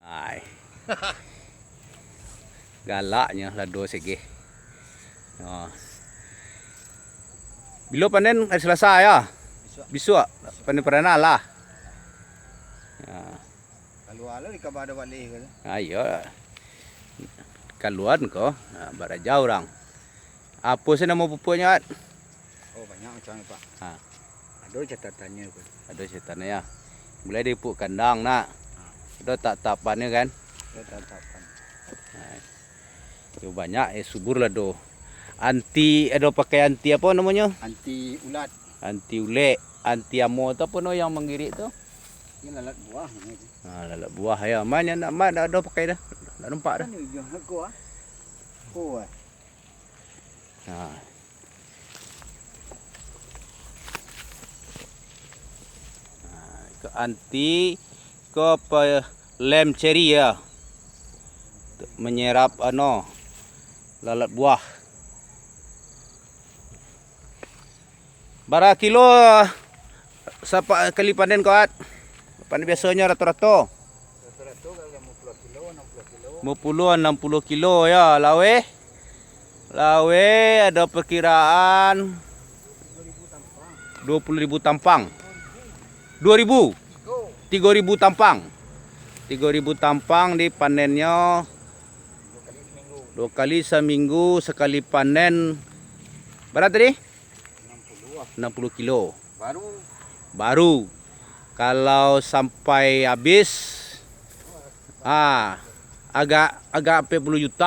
Ay. Galaknya lado sige. Oh. Bilo panen hari Selasa ya. Bisu panen perdana lah. Ya. Keluar lah di kabar ada balik kan. Ayo. Keluar ko. Nah, baraja orang. Apa sih nama pupuknya? Oh banyak macam ni Pak. Ha. Ada catatannya kan. Ada catatannya ya. Mulai dari pupuk kandang nak. Ada tak-tapannya kan. Ada tatapan. Itu banyak subur lah do. Anti ada pakai anti apa namanya? Anti ulat. Anti ulek, anti amo tu apa no yang menggirik tu? Ini lalat buah ni. Lalat buah ya. Mana nak ada pakai dah. Dah nampak dah. Ni ujung aku ah. Oh. Ke anti ke apa lem cherry ya. Menyerap lalat buah. Berapa kilo sapa kali panen kau at? Panen biasanya rata-rata. Rata-rata kalau 50 kilo, 60 kilo. 50 60 kilo ya, lawe. Lawe ada perkiraan 20.000 tampang. 2000. 3.000 tampang. 3.000 tampang dipanennya 2 kali seminggu sekali panen. Berapa tadi? 60 kilo. Baru. Kalau sampai habis agak 40 juta.